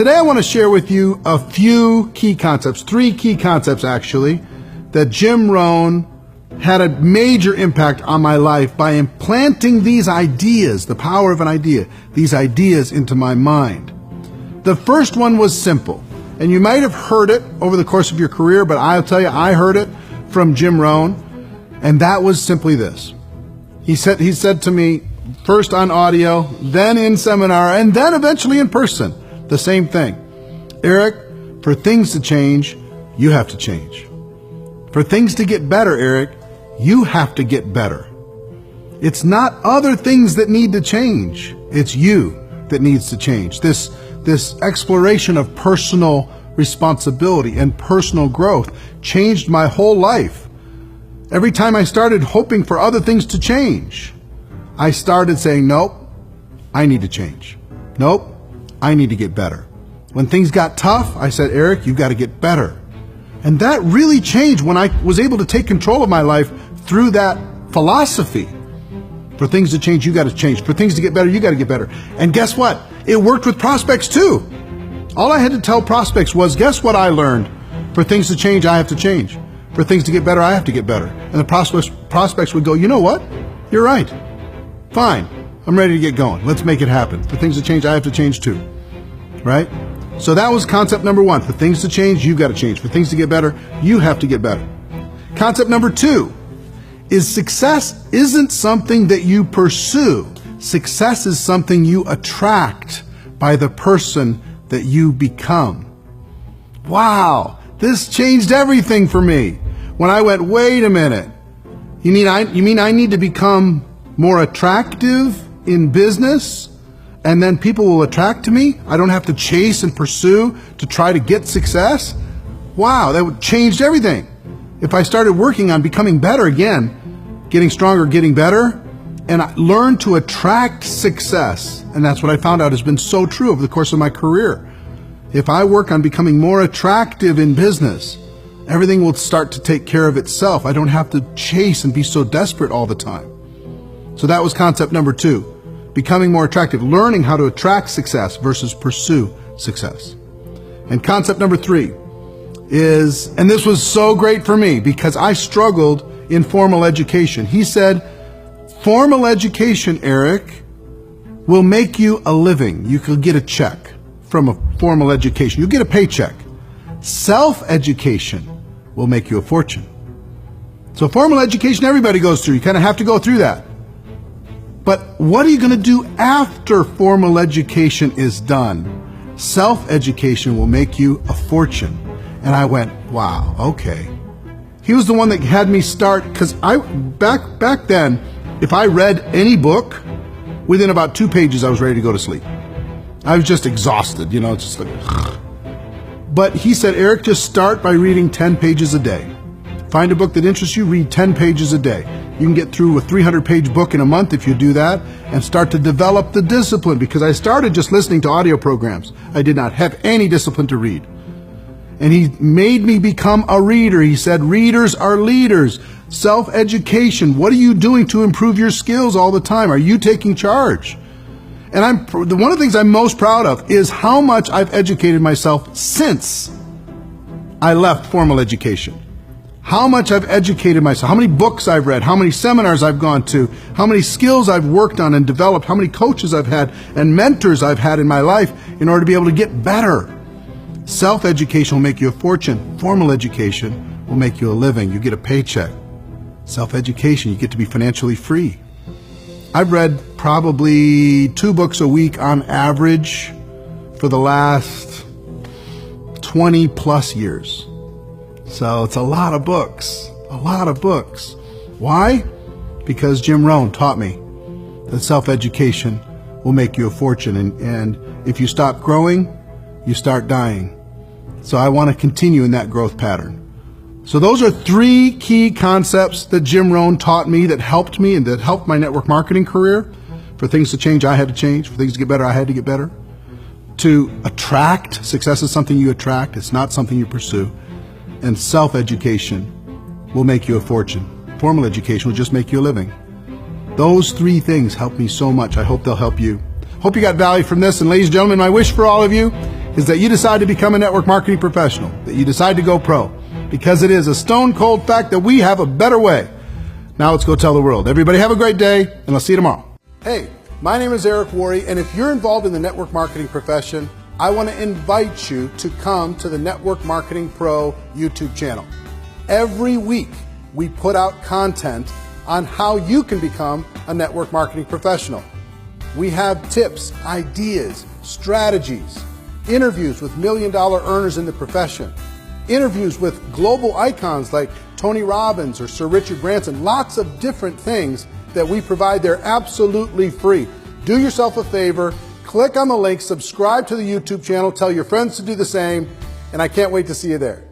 Today I want to share with you a few key concepts, 3 key concepts actually, that Jim Rohn had a major impact on my life by implanting these ideas, the power of an idea, these ideas into my mind. The first one was simple, and you might have heard it over the course of your career, but I'll tell you, I heard it from Jim Rohn, and that was simply this. He said to me, first on audio, then in seminar, and then eventually in person, the same thing. Eric, for things to change, you have to change. For things to get better, Eric, you have to get better. It's not other things that need to change. It's you that needs to change. This exploration of personal responsibility and personal growth changed my whole life. Every time I started hoping for other things to change, I started saying, nope, I need to change. Nope, I need to get better. When things got tough, I said, Eric, you've got to get better. And that really changed when I was able to take control of my life through that philosophy. For things to change, you got to change. For things to get better, you got to get better. And guess what? It worked with prospects too. All I had to tell prospects was, guess what I learned? For things to change, I have to change. For things to get better, I have to get better. And the prospects would go, you know what? You're right. Fine. I'm ready to get going. Let's make it happen. For things to change, I have to change too. Right? So that was concept number 1. For things to change, you've got to change. For things to get better, you have to get better. Concept number 2 is success isn't something that you pursue. Success is something you attract by the person that you become. Wow, this changed everything for me. When I went, wait a minute, you mean I need to become more attractive in business, and then people will attract to me? I don't have to chase and pursue to try to get success? Wow, that would change everything. If I started working on becoming better again, getting stronger, getting better, and I learned to attract success, and that's what I found out has been so true over the course of my career. If I work on becoming more attractive in business, everything will start to take care of itself. I don't have to chase and be so desperate all the time. So that was concept number 2, becoming more attractive, learning how to attract success versus pursue success. And concept number 3 is, and this was so great for me because I struggled in formal education. He said, formal education, Eric, will make you a living. You could get a check from a formal education. You get a paycheck. Self-education will make you a fortune. So formal education, everybody goes through. You kind of have to go through that. But what are you going to do after formal education is done? Self-education will make you a fortune. And I went, wow, okay. He was the one that had me start, because back then, if I read any book, within about 2 pages, I was ready to go to sleep. I was just exhausted, it's just like, but he said, Eric, just start by reading 10 pages a day. Find a book that interests you, read 10 pages a day. You can get through a 300-page book in a month if you do that, and start to develop the discipline, because I started just listening to audio programs. I did not have any discipline to read. And he made me become a reader. He said, readers are leaders. Self-education. What are you doing to improve your skills all the time? Are you taking charge? And one of the things I'm most proud of is how much I've educated myself since I left formal education. How much I've educated myself, how many books I've read, how many seminars I've gone to, how many skills I've worked on and developed, how many coaches I've had and mentors I've had in my life in order to be able to get better. Self-education will make you a fortune. Formal education will make you a living. You get a paycheck. Self-education, you get to be financially free. I've read probably 2 books a week on average for the last 20 plus years. So it's a lot of books, a lot of books. Why? Because Jim Rohn taught me that self-education will make you a fortune. And if you stop growing, you start dying. So I want to continue in that growth pattern. So those are 3 key concepts that Jim Rohn taught me that helped me and that helped my network marketing career. For things to change, I had to change. For things to get better, I had to get better. To attract, success is something you attract. It's not something you pursue. And self-education will make you a fortune. Formal education will just make you a living. Those 3 things helped me so much. I hope they'll help you. Hope you got value from this. And ladies and gentlemen, my wish for all of you is that you decide to become a network marketing professional, that you decide to go pro, because it is a stone cold fact that we have a better way. Now let's go tell the world. Everybody have a great day, and I'll see you tomorrow. Hey, my name is Eric Worre, and if you're involved in the network marketing profession, I want to invite you to come to the Network Marketing Pro YouTube channel. Every week, we put out content on how you can become a network marketing professional. We have tips, ideas, strategies, interviews with million-dollar earners in the profession, interviews with global icons like Tony Robbins or Sir Richard Branson, lots of different things that we provide there absolutely free. Do yourself a favor, click on the link, subscribe to the YouTube channel, tell your friends to do the same, and I can't wait to see you there.